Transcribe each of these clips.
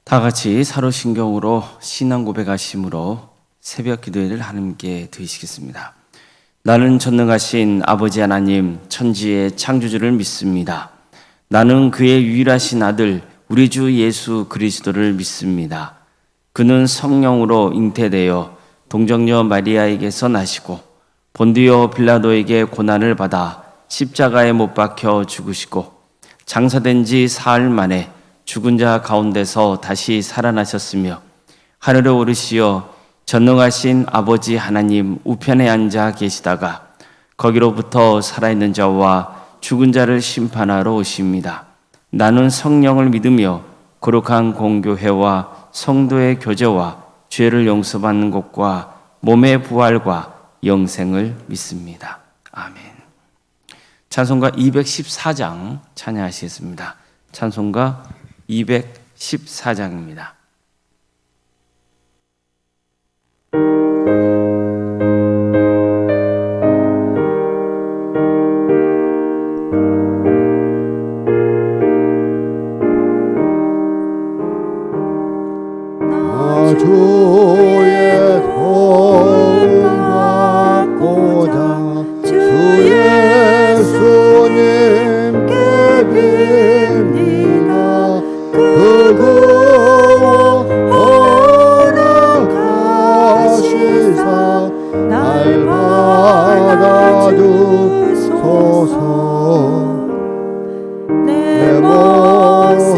다 같이 사로신경으로 신앙 고백하심으로 새벽 기도회를 하나님께 드리시겠습니다. 나는 전능하신 아버지 하나님 천지의 창조주를 믿습니다. 나는 그의 유일하신 아들 우리 주 예수 그리스도를 믿습니다. 그는 성령으로 잉태되어 동정녀 마리아에게서 나시고 본디오 빌라도에게 고난을 받아 십자가에 못 박혀 죽으시고 장사된 지 사흘 만에 죽은 자 가운데서 다시 살아나셨으며 하늘에 오르시어 전능하신 아버지 하나님 우편에 앉아 계시다가 거기로부터 살아있는 자와 죽은 자를 심판하러 오십니다. 나는 성령을 믿으며 거룩한 공교회와 성도의 교제와 죄를 용서받는 것과 몸의 부활과 영생을 믿습니다. 아멘. 찬송가 214장 찬양하시겠습니다. 찬송가 214장입니다. 주의 도움 받고자 주 예수님께 빕니다. 그 허락하시사 날 받아주소서. 내 모습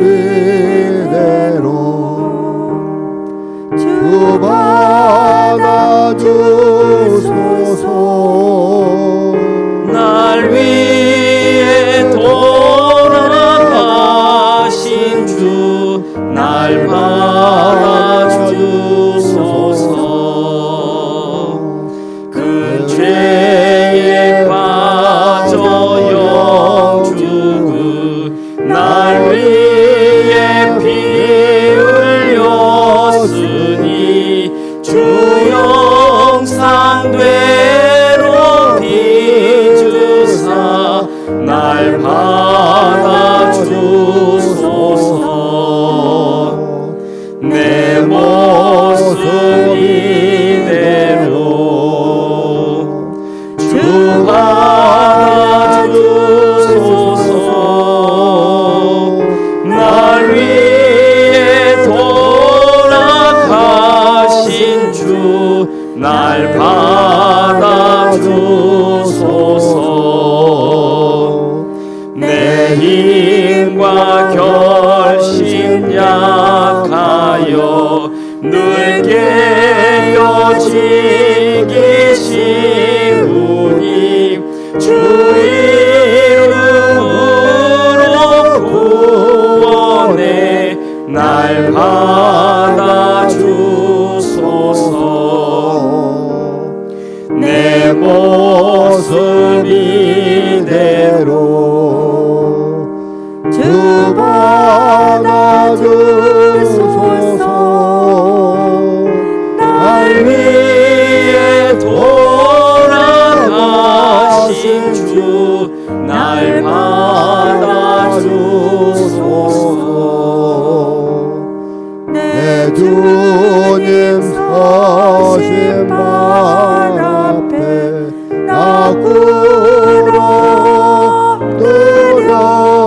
이대로 주 받아주소서. 날 위해 돌아가신 주 날 받아주소서. 그 죄에 빠져 영주그 날 위해 피 흘렸으니 주 영상대로 빚으사 날 받아주소서. 내 모습 이대로 주 받아주소서. 날 위해 돌아가신 주 날 받아주소서. 내 힘과 결심 약하여 늘 깨어지기 쉬우니 주 이름으로 구원해 날 받아주소서. 내 모습 이대로 주 받아주소서. 날 위해 돌아가신 주 날 받아주소서. 내 주님 서신 발 앞에 나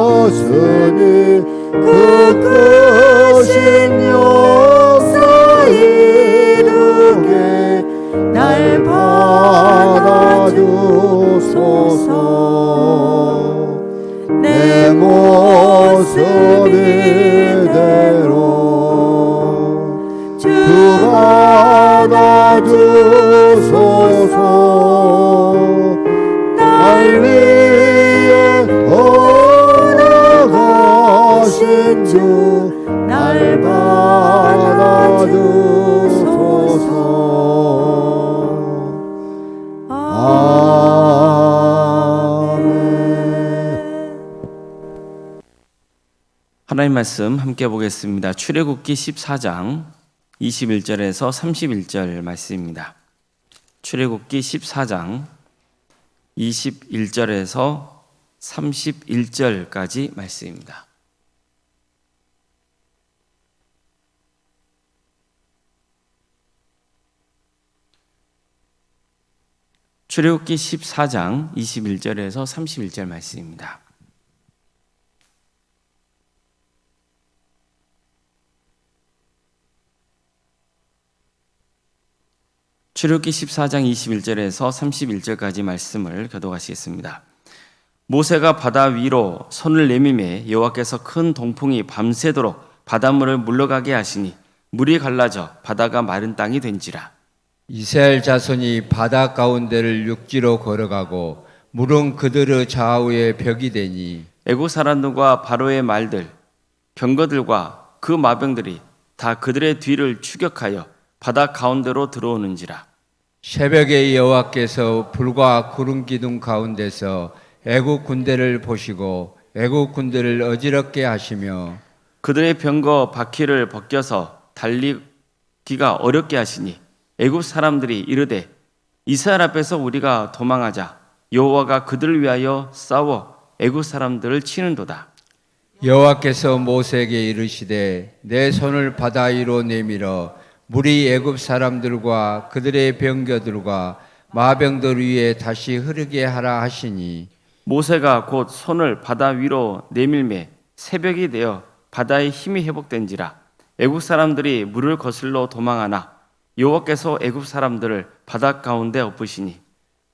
끌어들였으니 그 크신 역사 이루게 날 받아주소서. 내 모습 이대로 주 받아주소서. 날 위해 돌아가신 주 날 받아주소서. 아멘. 하나님 말씀 함께 보겠습니다. 출애굽기 14장 21절에서 31절 말씀입니다. 출애굽기 14장 21절에서 31절까지 말씀입니다. 출애굽기 14장 21절에서 31절 말씀입니다. 출애굽기 14장 21절에서 31절까지 말씀을 교독하시겠습니다. 모세가 바다 위로 손을 내밀매 여호와께서 큰 동풍이 밤새도록 바닷물을 물러가게 하시니 물이 갈라져 바다가 마른 땅이 된지라. 이스라엘 자손이 바다 가운데를 육지로 걸어가고 물은 그들의 좌우에 벽이 되니 애국 사람들과 바로의 말들 병거들과 그 마병들이 다 그들의 뒤를 추격하여 바다 가운데로 들어오는지라. 새벽에 여호와께서 불과 구름 기둥 가운데서 애국 군대를 보시고 애국 군대를 어지럽게 하시며 그들의 병거 바퀴를 벗겨서 달리기가 어렵게 하시니 애굽 사람들이 이르되 이스라엘 앞에서 우리가 도망하자 여호와가 그들을 위하여 싸워 애굽 사람들을 치는도다. 여호와께서 모세에게 이르시되 내 손을 바다 위로 내밀어 물이 애굽 사람들과 그들의 병거들과 마병들 위에 다시 흐르게 하라 하시니 모세가 곧 손을 바다 위로 내밀매 새벽이 되어 바다의 힘이 회복된지라. 애굽 사람들이 물을 거슬러 도망하나 여호와께서 애굽 사람들을 바다 가운데 엎으시니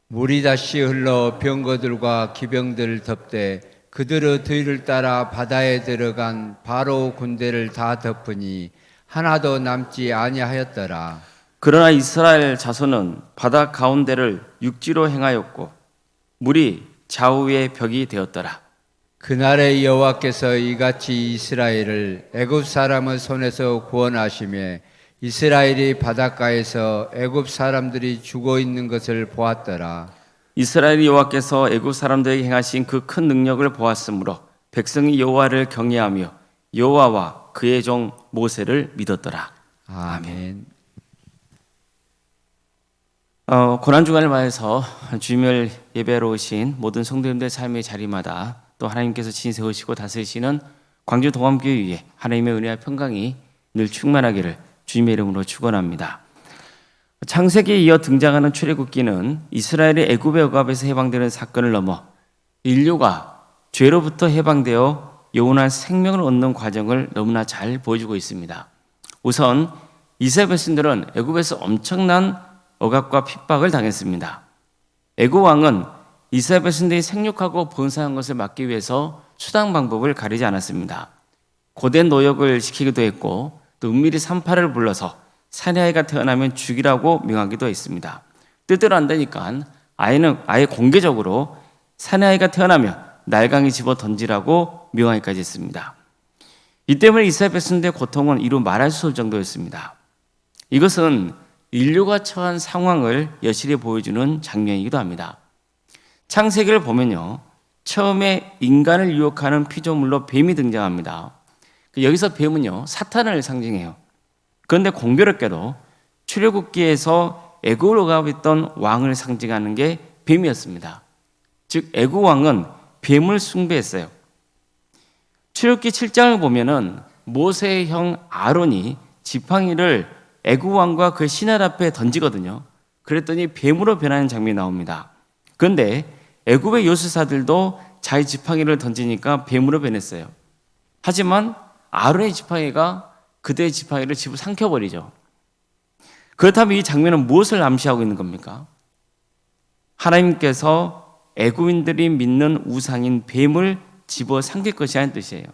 물이 다시 흘러 병거들과 기병들을 덮되 그들의 뒤를 따라 바다에 들어간 바로 군대를 다 덮으니 하나도 남지 아니하였더라. 그러나 이스라엘 자손은 바다 가운데를 육지로 행하였고 물이 좌우의 벽이 되었더라. 그날에 여호와께서 이같이 이스라엘을 애굽 사람의 손에서 구원하시며 이스라엘이 바닷가에서 애굽 사람들이 죽어 있는 것을 보았더라. 이스라엘 여호와께서 애굽 사람들에게 행하신 그 큰 능력을 보았으므로 백성이 여호와를 경외하며 여호와와 그의 종 모세를 믿었더라. 아멘. 고난주간을 맞아서 주님을 예배하러 오신 모든 성도님들 삶의 자리마다 또 하나님께서 친 세우시고 다스리시는 광주 동암교회 위에 하나님의 은혜와 평강이 늘 충만하기를 주님의 이름으로 축원합니다. 창세기에 이어 등장하는 출애굽기는 이스라엘이 애굽의 억압에서 해방되는 사건을 넘어 인류가 죄로부터 해방되어 영원한 생명을 얻는 과정을 너무나 잘 보여주고 있습니다. 우선 이스라엘 백성들은 애굽에서 엄청난 억압과 핍박을 당했습니다. 애굽 왕은 이스라엘 백성들이 생육하고 번성한 것을 막기 위해서 수단 방법을 가리지 않았습니다. 고된 노역을 시키기도 했고 또 은밀히 산파를 불러서 사내아이가 태어나면 죽이라고 명하기도 했습니다. 뜻대로 안 되니까 아예 공개적으로 사내아이가 태어나면 날강에 집어 던지라고 명하기까지 했습니다. 이 때문에 이스라엘 백성들의 고통은 이루 말할 수 없을 정도였습니다. 이것은 인류가 처한 상황을 여실히 보여주는 장면이기도 합니다. 창세기를 보면요, 처음에 인간을 유혹하는 피조물로 뱀이 등장합니다. 여기서 뱀은요, 사탄을 상징해요. 그런데 공교롭게도 출애굽기에서 애굽을 억압했던 왕을 상징하는 게 뱀이었습니다. 즉 애굽 왕은 뱀을 숭배했어요. 출애굽기 7장을 보면은 모세의 형 아론이 지팡이를 애굽 왕과 그 신하 앞에 던지거든요. 그랬더니 뱀으로 변하는 장면이 나옵니다. 그런데 애굽의 요술사들도 자기 지팡이를 던지니까 뱀으로 변했어요. 하지만 아론의 지팡이가 그대의 지팡이를 집어 삼켜버리죠. 그렇다면 이 장면은 무엇을 암시하고 있는 겁니까? 하나님께서 애굽인들이 믿는 우상인 뱀을 집어 삼킬 것이라는 뜻이에요.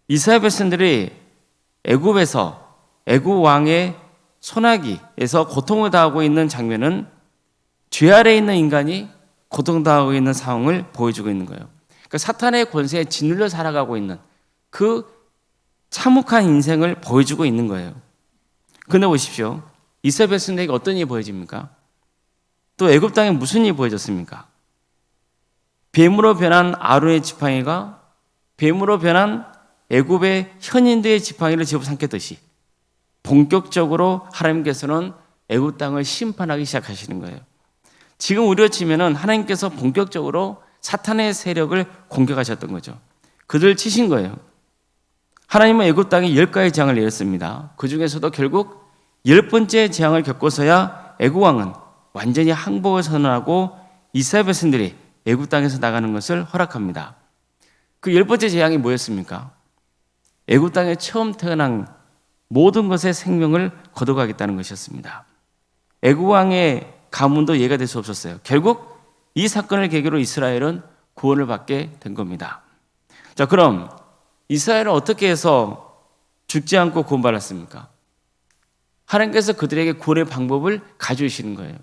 이스라엘 백성들이 애굽에서 애굽 왕의 손아귀에서 고통을 당하고 있는 장면은 죄 아래에 있는 인간이 고통당하고 있는 상황을 보여주고 있는 거예요. 그러니까 사탄의 권세에 짓눌려 살아가고 있는 그 참혹한 인생을 보여주고 있는 거예요. 그런데 보십시오. 이스라엘 백성들에게 어떤 일이 보여집니까? 또 애굽 땅에 무슨 일이 보여졌습니까? 뱀으로 변한 아론의 지팡이가 뱀으로 변한 애굽의 현인들의 지팡이를 집어삼켰듯이 본격적으로 하나님께서는 애굽 땅을 심판하기 시작하시는 거예요. 지금 우리로 치면은 하나님께서 본격적으로 사탄의 세력을 공격하셨던 거죠. 그들을 치신 거예요. 하나님은 애굽 땅에 10가지 재앙을 내렸습니다. 그 중에서도 결국 10번째 재앙을 겪고서야 애굽 왕은 완전히 항복을 선언하고 이스라엘 백성들이 애굽 땅에서 나가는 것을 허락합니다. 그 10번째 재앙이 뭐였습니까? 애굽 땅에 처음 태어난 모든 것의 생명을 거둬가겠다는 것이었습니다. 애굽 왕의 가문도 예가 될 수 없었어요. 결국 이 사건을 계기로 이스라엘은 구원을 받게 된 겁니다. 자, 그럼 이스라엘은 어떻게 해서 죽지 않고 구원받았습니까? 하나님께서 그들에게 구원의 방법을 가져주시는 거예요.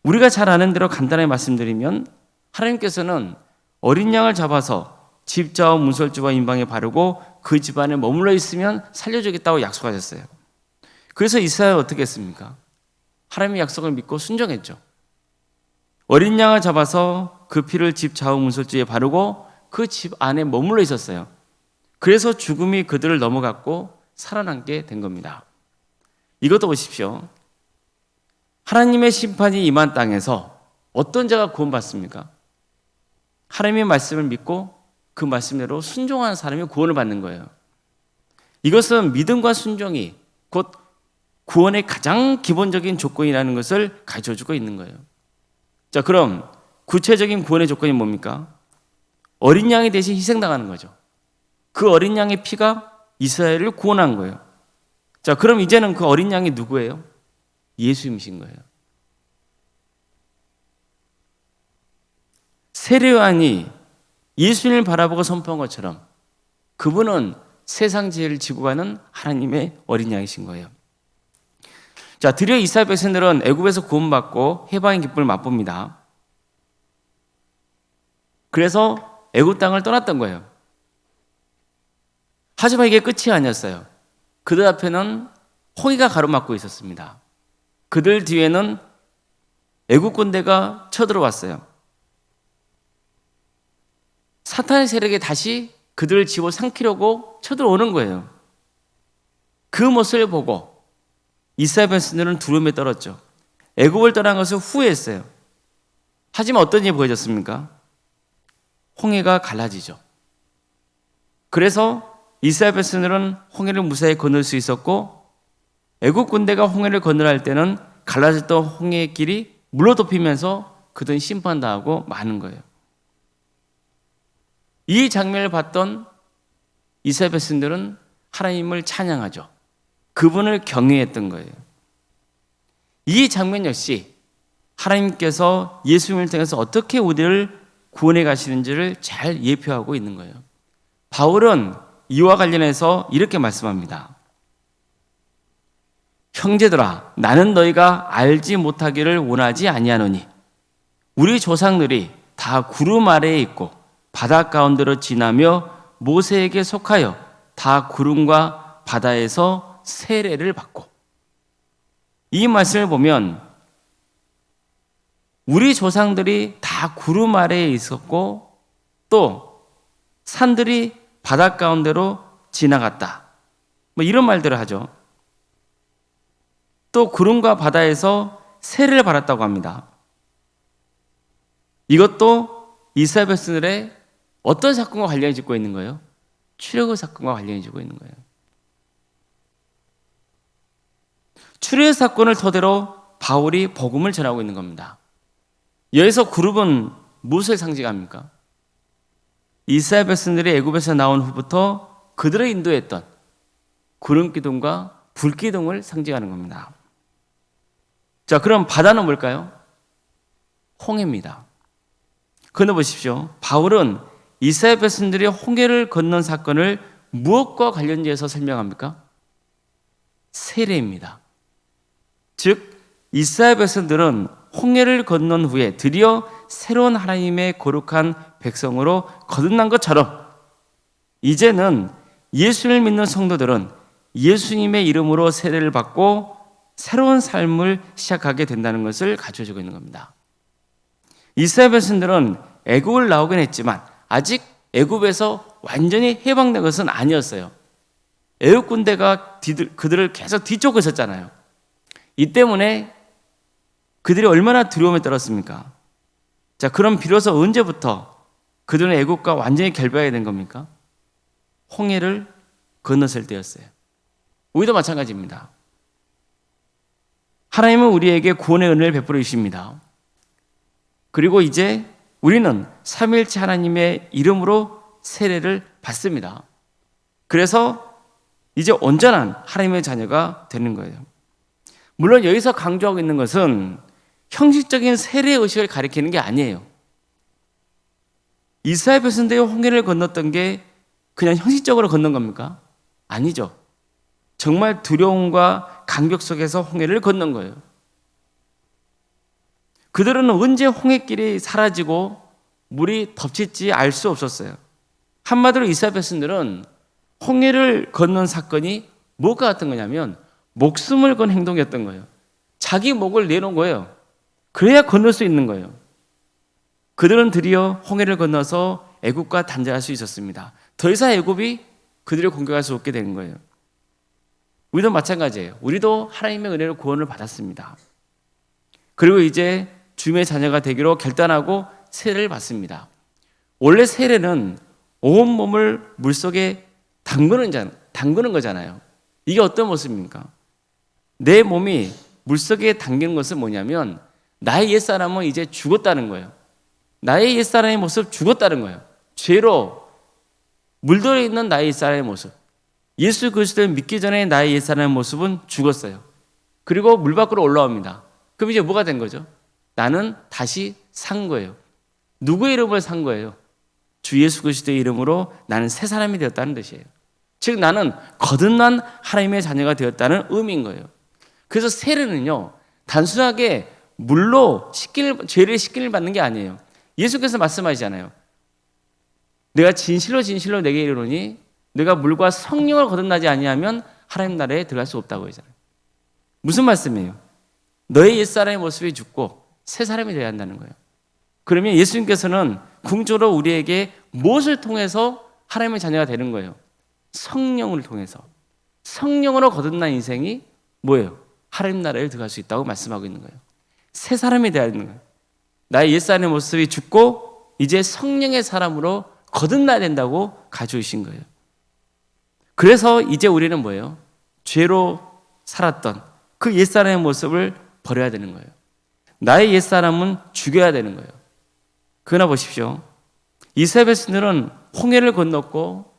우리가 잘 아는 대로 간단하게 말씀드리면 하나님께서는 어린 양을 잡아서 집자와 문설주와 임방에 바르고 그 집안에 머물러 있으면 살려주겠다고 약속하셨어요. 그래서 이스라엘은 어떻게 했습니까? 하나님의 약속을 믿고 순종했죠. 어린 양을 잡아서 그 피를 집 좌우 문설주에 바르고 그 집 안에 머물러 있었어요. 그래서 죽음이 그들을 넘어갔고 살아남게 된 겁니다. 이것도 보십시오. 하나님의 심판이 임한 땅에서 어떤 자가 구원받습니까? 하나님의 말씀을 믿고 그 말씀대로 순종하는 사람이 구원을 받는 거예요. 이것은 믿음과 순종이 곧 구원의 가장 기본적인 조건이라는 것을 가르쳐주고 있는 거예요. 자, 그럼 구체적인 구원의 조건이 뭡니까? 어린 양이 대신 희생당하는 거죠. 그 어린 양의 피가 이스라엘을 구원한 거예요. 자, 그럼 이제는 그 어린 양이 누구예요? 예수님이신 거예요. 세례요한이 예수님을 바라보고 선포한 것처럼 그분은 세상 죄를 지고 가는 하나님의 어린 양이신 거예요. 자, 드디어 이스라엘 백성들은 애굽에서 구원받고 해방의 기쁨을 맛봅니다. 그래서 애굽 땅을 떠났던 거예요. 하지만 이게 끝이 아니었어요. 그들 앞에는 홍해가 가로막고 있었습니다. 그들 뒤에는 애굽 군대가 쳐들어왔어요. 사탄의 세력이 다시 그들을 집어삼키려고 쳐들어오는 거예요. 그 모습을 보고 이스라엘 백성들은 두려움에 떨었죠. 애굽을 떠난 것을 후회했어요. 하지만 어떤 일이 보여졌습니까? 홍해가 갈라지죠. 그래서 이스라엘 백성들은 홍해를 무사히 건널 수 있었고 애굽 군대가 홍해를 건너려 할 때는 갈라졌던 홍해의 길이 물로 덮이면서 그들은 심판당하고 마는 거예요. 이 장면을 봤던 이스라엘 백성들은 하나님을 찬양하죠. 그분을 경외했던 거예요. 이 장면 역시 하나님께서 예수님을 통해서 어떻게 우리를 구원해 가시는지를 잘 예표하고 있는 거예요. 바울은 이와 관련해서 이렇게 말씀합니다. 형제들아, 나는 너희가 알지 못하기를 원하지 아니하노니 우리 조상들이 다 구름 아래에 있고 바다 가운데로 지나며 모세에게 속하여 다 구름과 바다에서 세례를 받고. 이 말씀을 보면 우리 조상들이 다 구름 아래에 있었고 또 산들이 바다 가운데로 지나갔다. 뭐 이런 말들을 하죠. 또 구름과 바다에서 세례를 받았다고 합니다. 이것도 이스라엘 백성들의 어떤 사건과 관련이 짓고 있는 거예요? 출애굽 사건과 관련이 짓고 있는 거예요. 출애굽 사건을 토대로 바울이 복음을 전하고 있는 겁니다. 여기서 구름은 무엇을 상징합니까? 이스라엘 백성들이 애굽에서 나온 후부터 그들을 인도했던 구름 기둥과 불 기둥을 상징하는 겁니다. 자, 그럼 바다는 뭘까요? 홍해입니다. 그런데 보십시오. 바울은 이스라엘 백성들이 홍해를 건넌 사건을 무엇과 관련지어서 설명합니까? 세례입니다. 즉 이스라엘 백성들은 홍해를 건넌 후에 드디어 새로운 하나님의 거룩한 백성으로 거듭난 것처럼 이제는 예수를 믿는 성도들은 예수님의 이름으로 세례를 받고 새로운 삶을 시작하게 된다는 것을 가르쳐주고 있는 겁니다. 이스라엘 백성들은 애굽을 나오긴 했지만 아직 애굽에서 완전히 해방된 것은 아니었어요. 애굽 군대가 그들을 계속 뒤쫓고 있었잖아요. 이 때문에 그들이 얼마나 두려움에 떨었습니까? 자, 그럼 비로소 언제부터 그들은 애굽과 완전히 결별하게 된 겁니까? 홍해를 건넜을 때였어요. 우리도 마찬가지입니다. 하나님은 우리에게 구원의 은혜를 베풀어 주십니다. 그리고 이제 우리는 삼위일체 하나님의 이름으로 세례를 받습니다. 그래서 이제 온전한 하나님의 자녀가 되는 거예요. 물론 여기서 강조하고 있는 것은 형식적인 세례 의식을 가리키는 게 아니에요. 이스라엘 백성들이 홍해를 건넜던 게 그냥 형식적으로 건넌 겁니까? 아니죠. 정말 두려움과 감격 속에서 홍해를 건넌 거예요. 그들은 언제 홍해길이 사라지고 물이 덮칠지 알 수 없었어요. 한마디로 이스라엘 백성들은 홍해를 건넌 사건이 뭐가 같은 거냐면 목숨을 건 행동이었던 거예요. 자기 목을 내놓은 거예요. 그래야 건널 수 있는 거예요. 그들은 드디어 홍해를 건너서 애굽과 단절할 수 있었습니다. 더 이상 애굽이 그들을 공격할 수 없게 된 거예요. 우리도 마찬가지예요. 우리도 하나님의 은혜로 구원을 받았습니다. 그리고 이제 주님의 자녀가 되기로 결단하고 세례를 받습니다. 원래 세례는 온몸을 물속에 담그는 거잖아요. 이게 어떤 모습입니까? 내 몸이 물속에 담기는 것은 뭐냐면 나의 옛사람은 이제 죽었다는 거예요. 나의 옛사람의 모습 죽었다는 거예요. 죄로 물들어 있는 나의 옛사람의 모습. 예수 그리스도를 믿기 전에 나의 옛사람의 모습은 죽었어요. 그리고 물 밖으로 올라옵니다. 그럼 이제 뭐가 된 거죠? 나는 다시 산 거예요. 누구의 이름을 산 거예요? 주 예수 그리스도의 이름으로 나는 새 사람이 되었다는 뜻이에요. 즉 나는 거듭난 하나님의 자녀가 되었다는 의미인 거예요. 그래서 세례는요 단순하게 물로 죄를 씻기를 받는 게 아니에요. 예수께서 말씀하시잖아요. 내가 진실로 진실로 내게 이르노니 내가 물과 성령을 거듭나지 아니하면 하나님 나라에 들어갈 수 없다고 하잖아요. 무슨 말씀이에요? 너의 옛사람의 모습이 죽고 새 사람이 되어야 한다는 거예요. 그러면 예수님께서는 궁극적으로 우리에게 무엇을 통해서 하나님의 자녀가 되는 거예요? 성령을 통해서. 성령으로 거듭난 인생이 뭐예요? 하나님 나라에 들어갈 수 있다고 말씀하고 있는 거예요. 새 사람이 되어야 하는 거예요. 나의 옛사람의 모습이 죽고 이제 성령의 사람으로 거듭나야 된다고 가져오신 거예요. 그래서 이제 우리는 뭐예요? 죄로 살았던 그 옛사람의 모습을 버려야 되는 거예요. 나의 옛사람은 죽여야 되는 거예요. 그러나 보십시오. 이스라엘 백성들은 홍해를 건넜고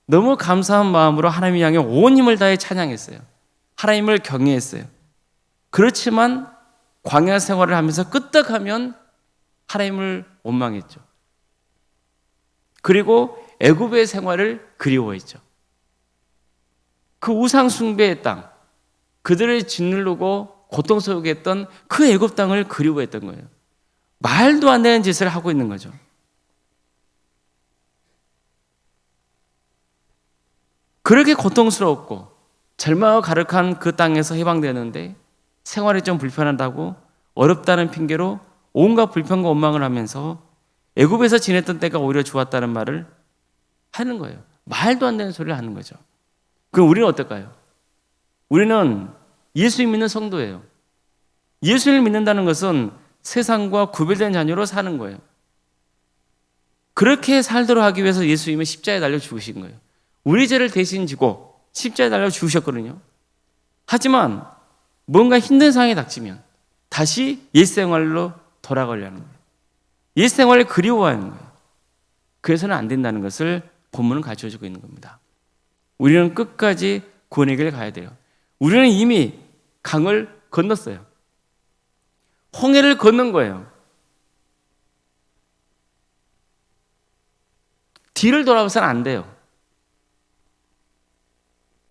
너무 감사한 마음으로 하나님을 향해 온 힘을 다해 찬양했어요. 하나님을 경외했어요. 그렇지만 광야 생활을 하면서 끄떡하면 하나님을 원망했죠. 그리고 애굽의 생활을 그리워했죠. 그 우상 숭배의 땅, 그들을 짓누르고 고통스럽게 했던 그 애굽 땅을 그리워했던 거예요. 말도 안 되는 짓을 하고 있는 거죠. 그렇게 고통스러웠고 절망을 가득한 그 땅에서 해방되는데 생활이 좀 불편하다고 어렵다는 핑계로 온갖 불평과 원망을 하면서 애굽에서 지냈던 때가 오히려 좋았다는 말을 하는 거예요. 말도 안 되는 소리를 하는 거죠. 그럼 우리는 어떨까요? 우리는 예수 믿는 성도예요. 예수를 믿는다는 것은 세상과 구별된 자녀로 사는 거예요. 그렇게 살도록 하기 위해서 예수님은 십자가에 달려 죽으신 거예요. 우리 죄를 대신 지고 십자가에 달려 죽으셨거든요. 하지만 뭔가 힘든 상황이 닥치면 다시 옛생활로 돌아가려는 거예요. 옛생활을 그리워하는 거예요. 그래서는 안 된다는 것을 본문은 가르쳐주고 있는 겁니다. 우리는 끝까지 구원의 길을 가야 돼요. 우리는 이미 강을 건넜어요. 홍해를 건넌 거예요. 뒤를 돌아봐서는 안 돼요.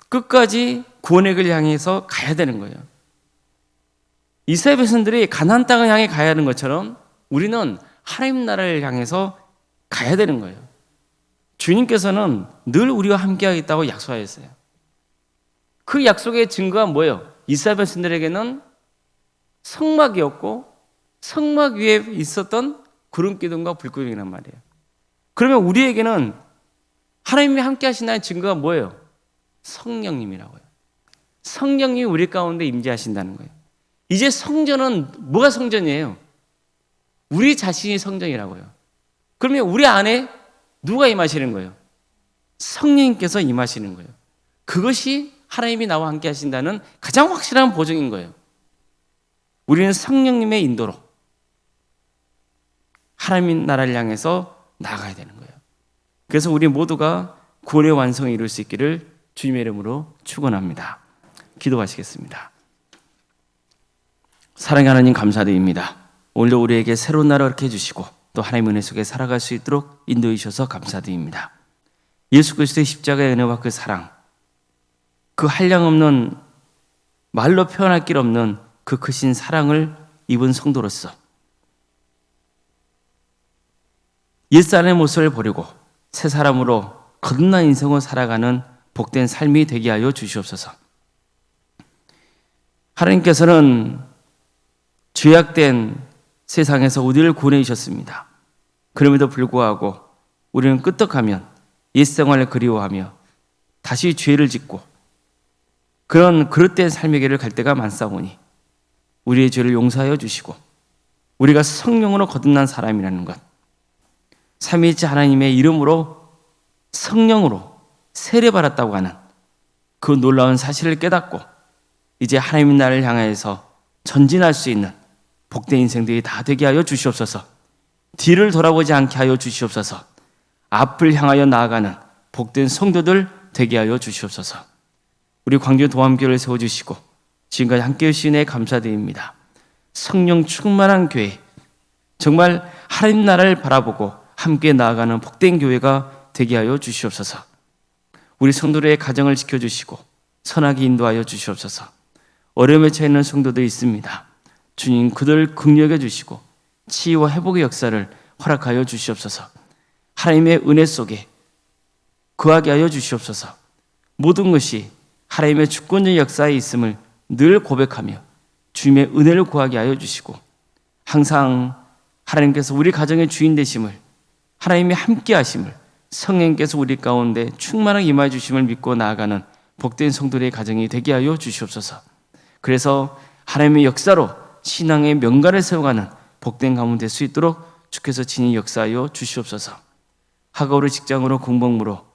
끝까지 구원의 길을 향해서 가야 되는 거예요. 이스라엘 백성들이 가나안 땅을 향해 가야 하는 것처럼 우리는 하나님 나라를 향해서 가야 되는 거예요. 주님께서는 늘 우리와 함께하겠다고 약속하셨어요. 그 약속의 증거가 뭐예요? 이스라엘 백성들에게는 성막이었고 성막 위에 있었던 구름 기둥과 불 기둥이란 말이에요. 그러면 우리에게는 하나님이 함께 하신다는 증거가 뭐예요? 성령님이라고요. 성령님이 우리 가운데 임재하신다는 거예요. 이제 성전은 뭐가 성전이에요? 우리 자신이 성전이라고요. 그러면 우리 안에 누가 임하시는 거예요? 성령님께서 임하시는 거예요. 그것이 하나님이 나와 함께 하신다는 가장 확실한 보증인 거예요. 우리는 성령님의 인도로 하나님 나라를 향해서 나아가야 되는 거예요. 그래서 우리 모두가 구원의 완성을 이룰 수 있기를 주님의 이름으로 축원합니다. 기도하시겠습니다. 사랑하는 하나님 감사드립니다. 오늘도 우리에게 새로운 나라를 이렇게 해주시고 또 하나님의 은혜 속에 살아갈 수 있도록 인도해 주셔서 감사드립니다. 예수 그리스도의 십자가의 은혜와 그 사랑, 그 한량없는 말로 표현할 길 없는 그 크신 사랑을 입은 성도로서 옛사람의 모습을 버리고 새 사람으로 거듭난 인생을 살아가는 복된 삶이 되게 하여 주시옵소서. 하나님께서는 죄악된 세상에서 우리를 구원해 주셨습니다. 그럼에도 불구하고 우리는 끄떡하면 옛생활을 그리워하며 다시 죄를 짓고 그런 그릇된 삶의 길을 갈 때가 많사오니 우리의 죄를 용서하여 주시고 우리가 성령으로 거듭난 사람이라는 것, 삼위일체 하나님의 이름으로 성령으로 세례받았다고 하는 그 놀라운 사실을 깨닫고 이제 하나님의 나라를 향하여서 전진할 수 있는 복된 인생들이 다 되게 하여 주시옵소서. 뒤를 돌아보지 않게 하여 주시옵소서. 앞을 향하여 나아가는 복된 성도들 되게 하여 주시옵소서. 우리 광주 도암교회를 세워주시고 지금까지 함께해 주신 애 감사드립니다. 성령 충만한 교회, 정말 하나님 나라를 바라보고 함께 나아가는 복된 교회가 되게 하여 주시옵소서. 우리 성도들의 가정을 지켜주시고 선하게 인도하여 주시옵소서. 어려움에 처해 있는 성도들이 있습니다. 주님, 그들을 긍휼해 주시고 치유와 회복의 역사를 허락하여 주시옵소서. 하나님의 은혜 속에 거하게 하여 주시옵소서. 모든 것이 하나님의 주권적 역사에 있음을 늘 고백하며 주님의 은혜를 구하게 하여 주시고 항상 하나님께서 우리 가정의 주인 되심을, 하나님이 함께 하심을, 성령께서 우리 가운데 충만하게 임하여 주심을 믿고 나아가는 복된 성도들의 가정이 되게 하여 주시옵소서. 그래서 하나님의 역사로 신앙의 명가를 세워가는 복된 가문 될 수 있도록 주께서 친히 역사하여 주시옵소서. 학업으로, 직장으로, 공복무로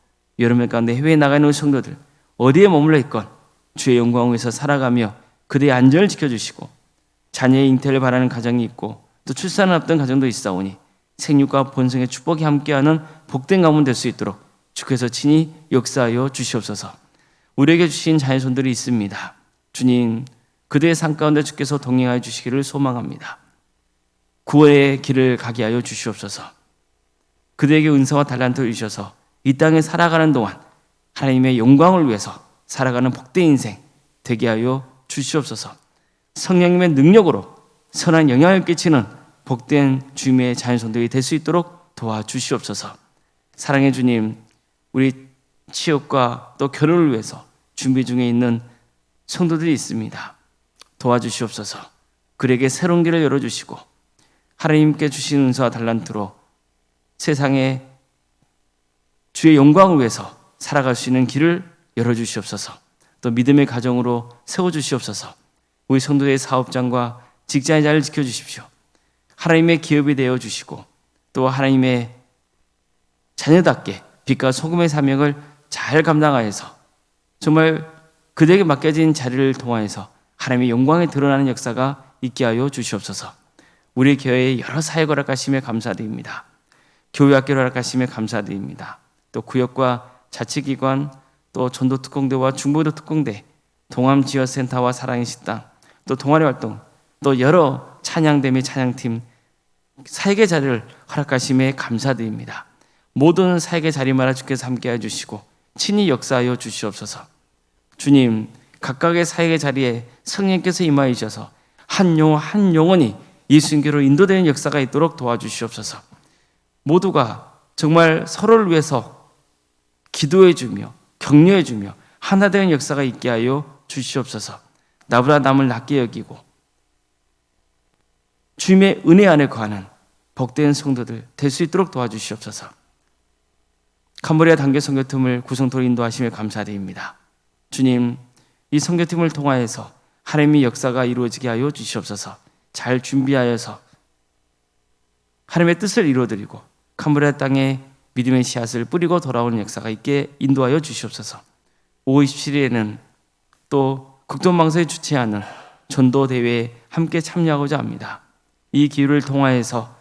여러분 가운데 해외에 나가는 성도들 어디에 머물러 있건 주의 영광을 위해서 살아가며 그들의 안전을 지켜주시고 자녀의 잉태를 바라는 가정이 있고 또 출산을 앞둔 가정도 있사오니 생육과 본성의 축복이 함께하는 복된 가문 될 수 있도록 주께서 친히 역사하여 주시옵소서. 우리에게 주신 자녀손들이 있습니다. 주님, 그들의 삶 가운데 주께서 동행하여 주시기를 소망합니다. 구원의 길을 가게 하여 주시옵소서. 그들에게 은사와 달란트를 주셔서 이 땅에 살아가는 동안 하나님의 영광을 위해서 살아가는 복된 인생 되게 하여 주시옵소서. 성령님의 능력으로 선한 영향을 끼치는 복된 주님의 자녀손들이 될 수 있도록 도와주시옵소서. 사랑의 주님, 우리 취업과 또 결혼을 위해서 준비 중에 있는 성도들이 있습니다. 도와주시옵소서. 그에게 새로운 길을 열어주시고 하나님께 주신 은사와 달란트로 세상에 주의 영광을 위해서 살아갈 수 있는 길을 열어주시옵소서. 또 믿음의 가정으로 세워주시옵소서. 우리 성도의 사업장과 직장의 자리를 지켜주십시오. 하나님의 기업이 되어주시고 또 하나님의 자녀답게 빛과 소금의 사명을 잘 감당하여서 정말 그들에게 맡겨진 자리를 통하여서 하나님의 영광에 드러나는 역사가 있게 하여 주시옵소서. 우리 교회에 여러 사역을 허락하시며 감사드립니다. 교회학교를 허락하시며 감사드립니다. 또 구역과 자치기관, 또 전도특공대와 중보도 특공대, 동암지원센터와 사랑의 식당, 또 동아리 활동, 또 여러 찬양대 및 찬양팀 사역의 자리를 허락하심에 감사드립니다. 모든 사역의 자리마다 주께서 함께해 주시고 친히 역사하여 주시옵소서. 주님, 각각의 사역의 자리에 성령께서 임하여 주셔서 한 영혼 한 영혼이 예수님께로 인도되는 역사가 있도록 도와주시옵소서. 모두가 정말 서로를 위해서 기도해 주며 격려해 주며 하나 되는 역사가 있게 하여 주시옵소서. 나보다 남을 낮게 여기고 주님의 은혜 안에 거하는 복된 성도들 될 수 있도록 도와주시옵소서. 캄보디아 단계 선교팀을 구성토로 인도하시며 감사드립니다. 주님, 이 선교팀을 통하여서 하나님의 역사가 이루어지게 하여 주시옵소서. 잘 준비하여서 하나님의 뜻을 이루어드리고 캄보디아 땅에 믿음의 씨앗을 뿌리고 돌아오는 역사가 있게 인도하여 주시옵소서. 5월 27일에는 또 극동방송에 주최하는 전도 대회에 함께 참여하고자 합니다. 이 기회를 통하여서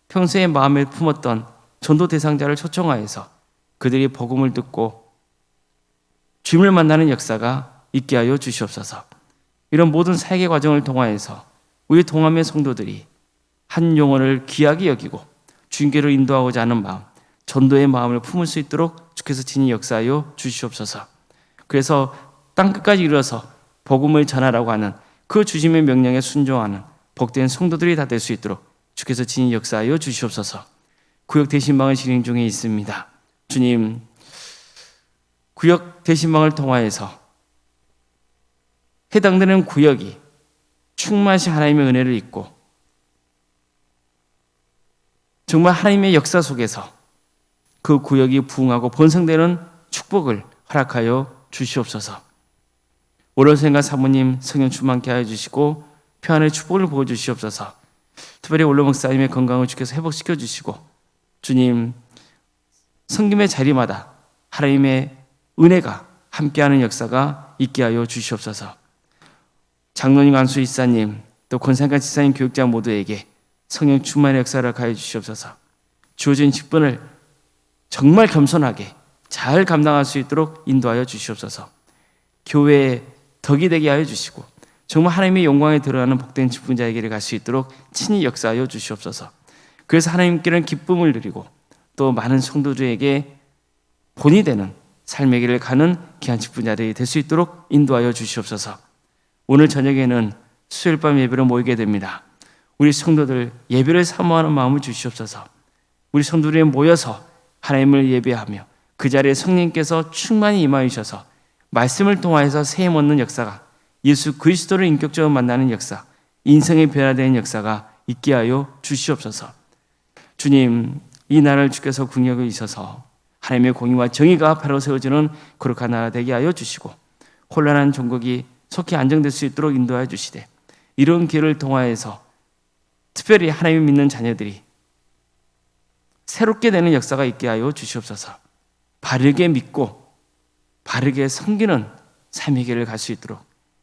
평소에 마음에 품었던 전도 대상자를 초청하여서 그들이 복음을 듣고 주님을 만나는 역사가 있게 하여 주시옵소서. 이런 모든 사역의 과정을 통하여서 우리 동암의 성도들이 한 영혼을 귀하게 여기고 주님께로 인도하고자 하는 마음, 전도의 마음을 품을 수 있도록 주께서 친히 역사하여 주시옵소서. 그래서 땅끝까지 이르러서 복음을 전하라고 하는 그 주님의 명령에 순종하는 복된 성도들이 다 될 수 있도록 주께서 친히 역사하여 주시옵소서. 구역 대신방을 진행 중에 있습니다. 주님, 구역 대신방을 통하여서 해당되는 구역이 충만히 하나님의 은혜를 입고 정말 하나님의 역사 속에서 그 구역이 부흥하고 번성되는 축복을 허락하여 주시옵소서. 오월생과 사모님 성령 충만케 하여 주시고 평안의 축복을 부어 주시옵소서. 특별히 올로 목사님의 건강을 주께서 회복시켜 주시고 주님, 성김의 자리마다 하나님의 은혜가 함께하는 역사가 있게 하여 주시옵소서. 장로님, 간수 이사님, 또 권상관 지사님, 교육자 모두에게 성령 충만의 역사를 가해 주시옵소서. 주어진 직분을 정말 겸손하게 잘 감당할 수 있도록 인도하여 주시옵소서. 교회에 덕이 되게 하여 주시고 정말 하나님의 영광에 들어가는 복된 직분자에게 갈 수 있도록 친히 역사하여 주시옵소서. 그래서 하나님께는 기쁨을 누리고 또 많은 성도들에게 본이 되는 삶의 길을 가는 귀한 직분자들이 될 수 있도록 인도하여 주시옵소서. 오늘 저녁에는 수요일 밤 예배로 모이게 됩니다. 우리 성도들 예배를 사모하는 마음을 주시옵소서. 우리 성도들이 모여서 하나님을 예배하며 그 자리에 성령께서 충만히 임하여 주셔서 말씀을 통하여서 세임 얻는 역사가, 예수 그리스도를 인격적으로 만나는 역사, 인생의 변화되는 역사가 있게 하여 주시옵소서. 주님, 이 나라를 주께서 궁여겨 주셔서 하나님의 공의와 정의가 바로 세워지는 거룩한 나라 되게 하여 주시고 혼란한 종국이 속히 안정될 수 있도록 인도하여 주시되 이런 기회를 통하여서 특별히 하나님을 믿는 자녀들이 새롭게 되는 역사가 있게 하여 주시옵소서. 바르게 믿고 바르게 섬기는 삶의 길을 갈 수 있도록,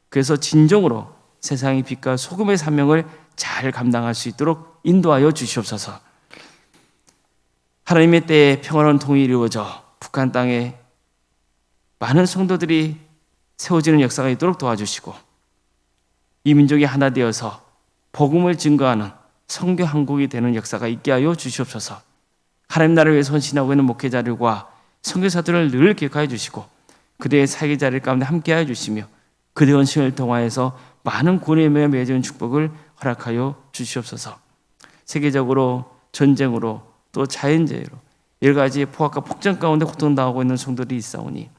그래서 진정으로 세상의 빛과 소금의 사명을 잘 감당할 수 있도록 인도하여 주시옵소서. 하나님의 때에 평화로운 통일이 이루어져 북한 땅에 많은 성도들이 세워지는 역사가 있도록 도와주시고 이 민족이 하나 되어서 복음을 증거하는 선교 한국이 되는 역사가 있게 하여 주시옵소서. 하나님 나라를 위해 헌신하고 있는 목회자들과 선교사들을 늘 기억하여 주시고 그들의 사역의 자리 가운데 함께하여 주시며 그들의 헌신을 통하여서 많은 구원의 매에 맺어진 축복을 허락하여 주시옵소서. 세계적으로 전쟁으로 또 자연재해로 여러 가지 포악과 폭정 가운데 고통당하고 있는 성도들이 있사오니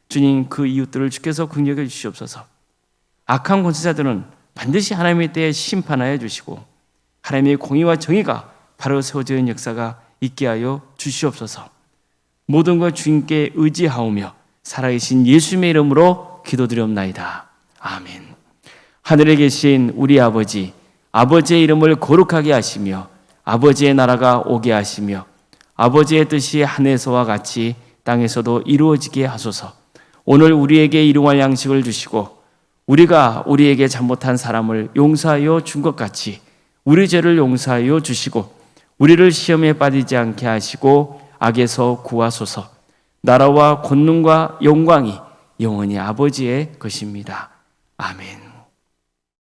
주님, 그 이웃들을 주께서 긍휼히 주시옵소서. 악한 권세자들은 반드시 하나님의 때에 심판하여 주시고 하나님의 공의와 정의가 바로 세워지는 역사가 있게 하여 주시옵소서. 모든 것 주님께 의지하오며 살아계신 예수님의 이름으로 기도드리옵나이다. 아멘. 하늘에 계신 우리 아버지, 아버지의 이름을 거룩하게 하시며 아버지의 나라가 오게 하시며 아버지의 뜻이 하늘에서와 같이 땅에서도 이루어지게 하소서. 오늘 우리에게 일용할 양식을 주시고 우리가 우리에게 잘못한 사람을 용서하여 준 것 같이 우리 죄를 용서하여 주시고 우리를 시험에 빠지지 않게 하시고 악에서 구하소서. 나라와 권능과 영광이 영원히 아버지의 것입니다. 아멘.